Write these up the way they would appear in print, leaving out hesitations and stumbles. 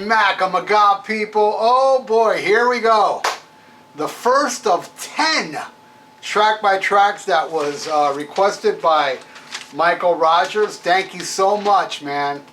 SHMACKEMAGOB, people. Oh boy, here we go. The first of 10 track by tracks that was requested by Michael Rogers. Thank you so much, man.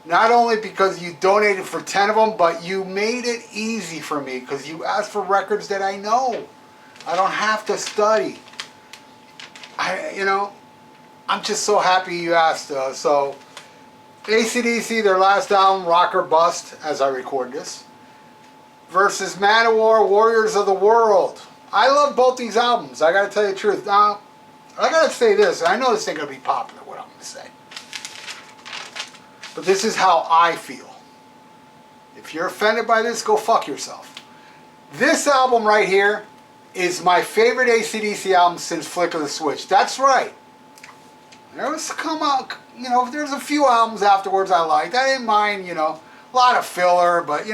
Not only because you donated for 10 of them, but you made it easy for me because you asked for records that I know. I don't have to study. I'm just so happy you asked. So, AC/DC, their last album, Rock or Bust, as I record this, versus Manowar, Warriors of the World. I love both these albums. I gotta tell you the truth. Now, I gotta say this. I know this ain't gonna be popular, what I'm gonna say. But this is how I feel. If you're offended by this, go fuck yourself. This album right here is my favorite AC/DC album since Flick of the Switch. That's right. There was there's a few albums afterwards I liked. I didn't mind, a lot of filler, but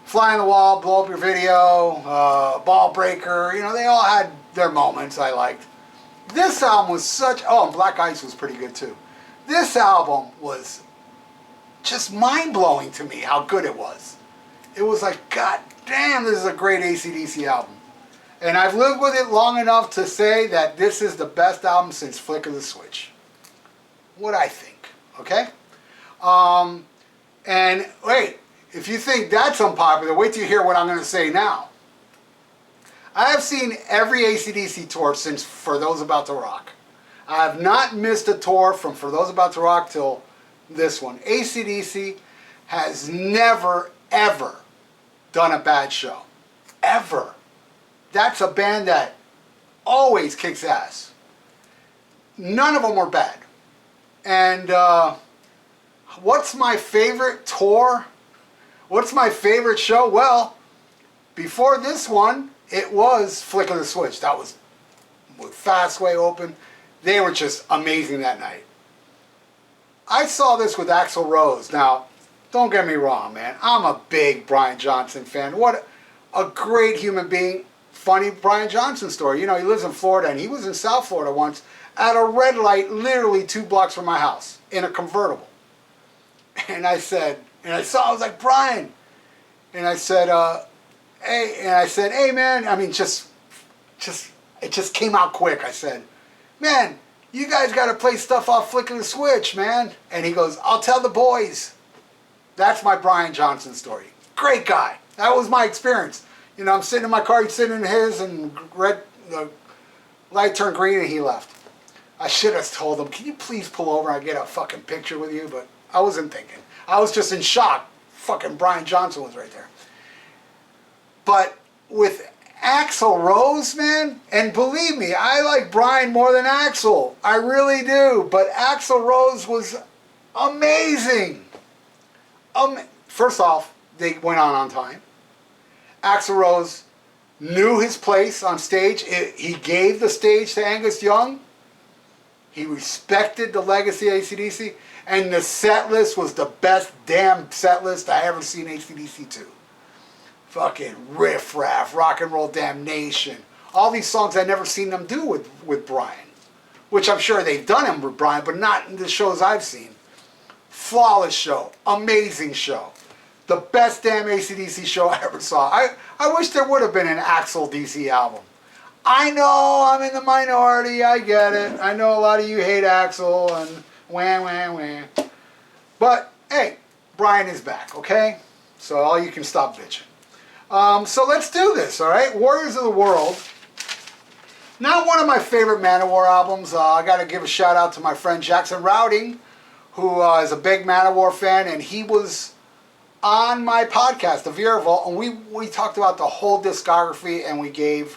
Fly on the Wall, Blow Up Your Video, Ball Breaker, they all had their moments I liked. This album was and Black Ice was pretty good too. This album was just mind-blowing to me how good it was. It was like, God damn, this is a great AC/DC album. And I've lived with it long enough to say that this is the best album since Flick of the Switch. What I think, okay? And wait, if you think that's unpopular, wait till you hear what I'm going to say now. I have seen every AC/DC tour since For Those About to Rock. I have not missed a tour from For Those About to Rock till this one. AC/DC has never, ever done a bad show. Ever. That's a band that always kicks ass. None of them were bad. And what's my favorite tour? What's my favorite show? Well, before this one, it was Flick of the Switch. That was with Fastway open. They were just amazing that night. I saw this with Axl Rose. Now, don't get me wrong, man. I'm a big Brian Johnson fan. What a great human being. Funny Brian Johnson story. He lives in Florida, and he was in South Florida once at a red light literally 2 blocks from my house in a convertible. And I was like, Brian. And I said, hey man, it just came out quick. I said, man, you guys got to play stuff off Flick of the Switch, man. And he goes, I'll tell the boys. That's my Brian Johnson story. Great guy. That was my experience. I'm sitting in my car, he's sitting in his, and the light turned green and he left. I should have told him, can you please pull over and I get a fucking picture with you? But I wasn't thinking. I was just in shock. Fucking Brian Johnson was right there. But with Axl Rose, man, and believe me, I like Brian more than Axl. I really do. But Axl Rose was amazing. First off, they went on time. Axl Rose knew his place on stage. He gave the stage to Angus Young. He respected the legacy of AC/DC. And the set list was the best damn set list I ever seen AC/DC to. Fucking Riff Raff, Rock and Roll Damnation. All these songs I never seen them do with Brian. Which I'm sure they've done them with Brian, but not in the shows I've seen. Flawless show. Amazing show. The best damn AC/DC show I ever saw. I wish there would have been an Axl DC album. I know I'm in the minority. I get it. I know a lot of you hate Axl and wah. But, hey, Brian is back, okay? So all you can stop bitching. So let's do this, all right? Warriors of the World. Not one of my favorite Manowar albums. I got to give a shout out to my friend Jackson Rowding, who is a big Manowar fan, and he was on my podcast, the VIERA Vault, and we talked about the whole discography, and we gave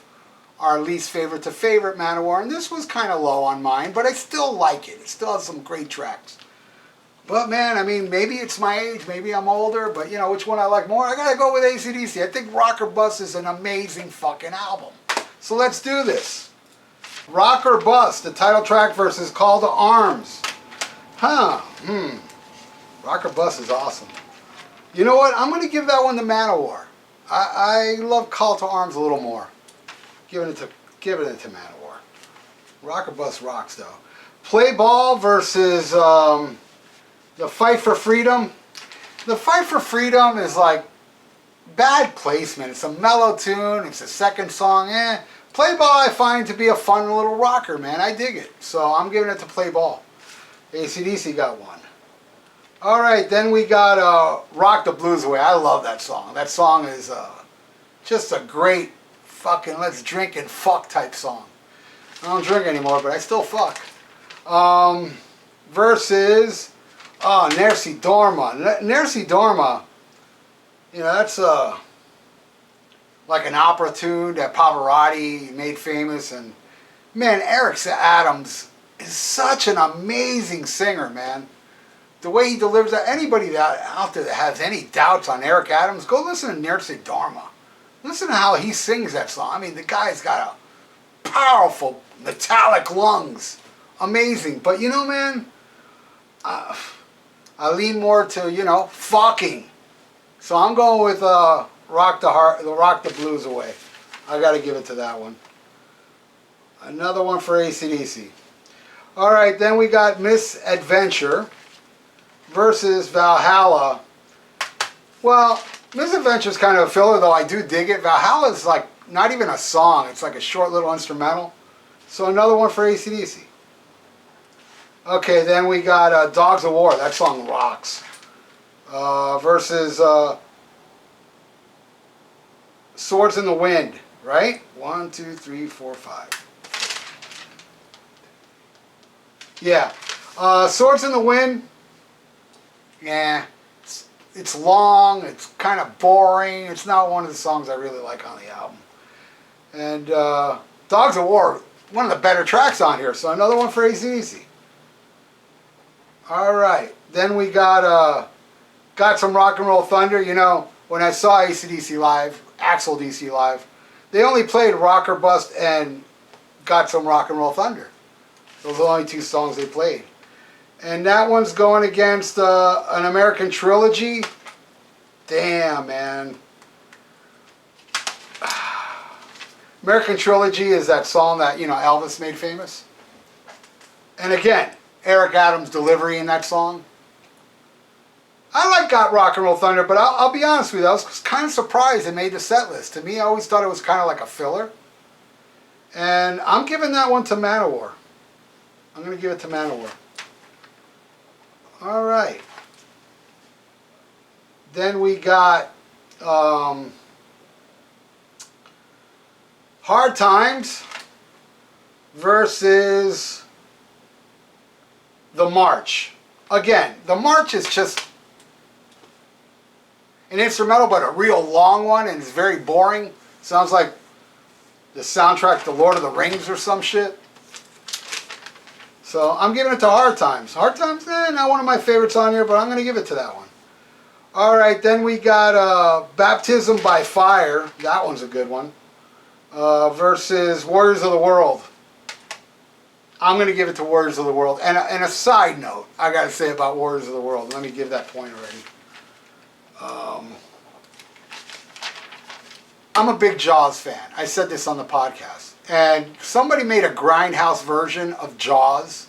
our least favorite to favorite Manowar, and this was kind of low on mine, but I still like it. It still has some great tracks. But man, maybe it's my age, maybe I'm older, but which one I like more? I gotta go with AC/DC. I think Rock or Bust is an amazing fucking album. So let's do this. Rock or Bust, the title track versus Call to Arms. Rock or Bust is awesome. You know what? I'm going to give that one to Manowar. I love Call to Arms a little more. Giving it to Manowar. Rock or Bust rocks though. Play Ball versus the Fight for Freedom. The Fight for Freedom is like bad placement. It's a mellow tune. It's a second song. Play Ball I find to be a fun little rocker, man. I dig it. So I'm giving it to Play Ball. AC/DC got one. Alright, then we got Rock the Blues Away. I love that song. That song is just a great fucking let's drink and fuck type song. I don't drink anymore, but I still fuck. Versus Nercy Dorma. Nercy Dorma, you know, that's like an opera tune that Pavarotti made famous. And man, Eric Adams is such an amazing singer, man. The way he delivers that, anybody that out there that has any doubts on Eric Adams, go listen to Nercy Dorma. Listen to how he sings that song. I mean, the guy's got a powerful metallic lungs. Amazing. But you know, man, I lean more to, you know, fucking. So I'm going with Rock the Blues Away. I got to give it to that one. Another one for AC/DC. All right, then we got Misadventure versus Valhalla. Well, Misadventure's kind of a filler, though I do dig it. Valhalla's like not even a song. It's like a short little instrumental. So another one for AC/DC. Okay, then we got Dogs of War. That song rocks. Versus Swords in the Wind, right? 1, 2, 3, 4, 5. Yeah. Swords in the Wind, yeah, it's long, it's kind of boring. It's not one of the songs I really like on the album. And Dogs of War, one of the better tracks on here, so another one for AC/DC. All right, then we got Some Rock and Roll Thunder. You know, when I saw AC/DC live, Axl DC live, they only played Rock or Bust and Got Some Rock and Roll Thunder. Those are the only two songs they played. And that one's going against An American Trilogy. Damn, man. American Trilogy is that song that, you know, Elvis made famous. And again, Eric Adams' delivery in that song. I like Got Rock and Roll Thunder, but I'll be honest with you, I was kind of surprised it made the set list. To me, I always thought it was kind of like a filler. And I'm giving that one to Manowar. I'm going to give it to Manowar. All right. Then we got Hard Times versus The March. Again, The March is just an instrumental, but a real long one, and it's very boring. Sounds like the soundtrack to Lord of the Rings or some shit. So I'm giving it to Hard Times. Hard Times, not one of my favorites on here, but I'm going to give it to that one. All right, then we got Baptism by Fire. That one's a good one. Versus Warriors of the World. I'm going to give it to Warriors of the World. And a side note, I got to say about Warriors of the World. Let me give that point already. I'm a big Jaws fan. I said this on the podcast. And somebody made a Grindhouse version of Jaws.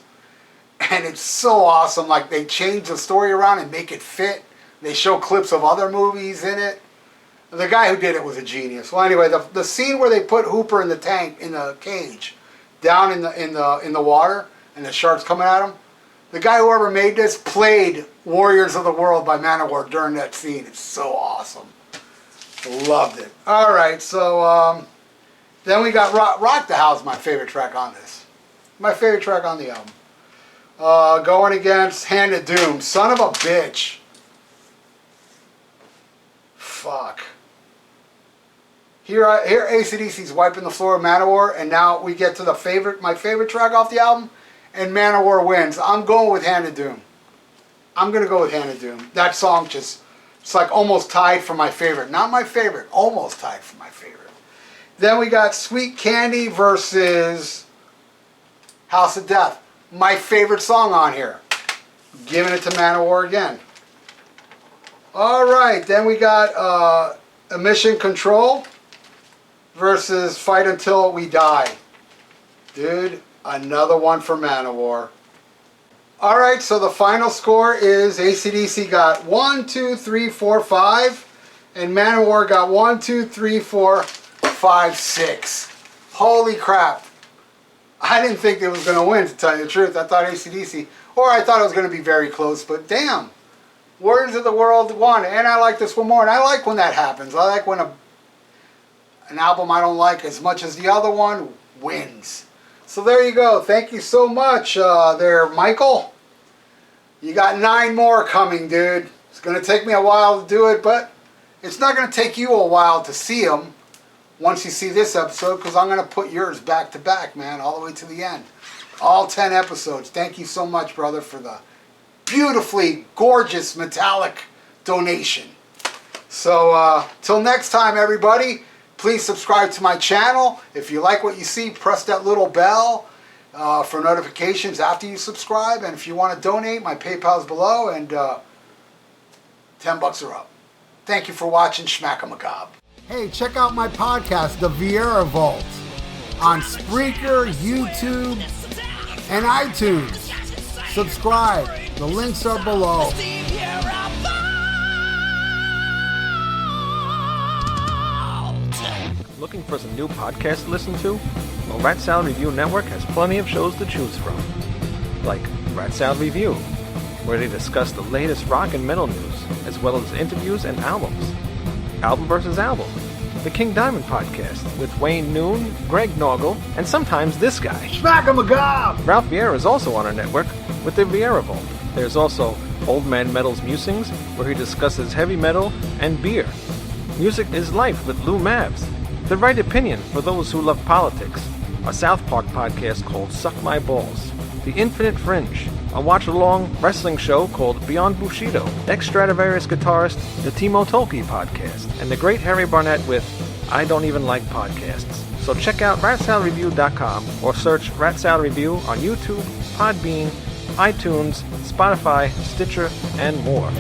And it's so awesome. Like, they change the story around and make it fit. They show clips of other movies in it. The guy who did it was a genius. Well, anyway, the scene where they put Hooper in the tank, in the cage, down in the water, and the shark's coming at him. The guy whoever made this played Warriors of the World by Manowar during that scene. It's so awesome. Loved it. All right, so then we got Rock the House, my favorite track on this. My favorite track on the album. Going against Hand of Doom. Son of a bitch. Fuck. Here AC/DC's wiping the floor of Manowar, and now we get to my favorite track off the album, and Manowar wins. I'm going with Hand of Doom. I'm going to go with Hand of Doom. That song just, it's like almost tied for my favorite. Not my favorite, almost tied for my favorite. Then we got Sweet Candy versus House of Death. My favorite song on here. Giving it to Manowar again. All right, then we got Emission Control versus Fight Until We Die. Dude, another one for Manowar. All right, so the final score is AC/DC got 1, 2, 3, 4, 5, and Manowar got 1, 2, 3, 4, 5, 6. Holy crap. I didn't think it was going to win, to tell you the truth. I thought AC/DC, or I thought it was going to be very close, but damn. Warriors of the World won, and I like this one more, and I like when that happens. I like when an album I don't like as much as the other one wins. So there you go. Thank you so much there, Michael. You got 9 more coming, dude. It's going to take me a while to do it, but it's not going to take you a while to see them once you see this episode, because I'm going to put yours back to back, man, all the way to the end. All 10 episodes. Thank you so much, brother, for the beautifully gorgeous metallic donation. So, till next time, everybody, please subscribe to my channel. If you like what you see, press that little bell for notifications after you subscribe. And if you want to donate, my PayPal's below, and $10 are up. Thank you for watching SHMACKEMAGOB. Hey, check out my podcast, The VIERA Vault, on SPREAKER, YouTube, and iTunes. Subscribe. The links are below. Looking for some new podcasts to listen to? Well, Rat Salad Review Network has plenty of shows to choose from. Like Rat Salad Review, where they discuss the latest rock and metal news, as well as interviews and albums. Album vs. Album, the King Diamond Podcast, with Wayne Noon, Greg Norgal, and sometimes this guy. SHMACKEMAGOB! Ralph Vieira is also on our network with the VIERA Vault. There's also Old Man Metal's Musings, where he discusses heavy metal and beer. Music is Life with Lou Mavs. The Right Opinion for those who love politics. A South Park podcast called Suck My Balls. The Infinite Fringe, a watch-along wrestling show called Beyond Bushido. Ex-Stradivarius guitarist, the Timo Tolkki podcast. And the Great Harry Barnett with I Don't Even Like Podcasts. So check out ratsaladreview.com or search Rat Salad Review on YouTube, Podbeam, iTunes, Spotify, Stitcher, and more.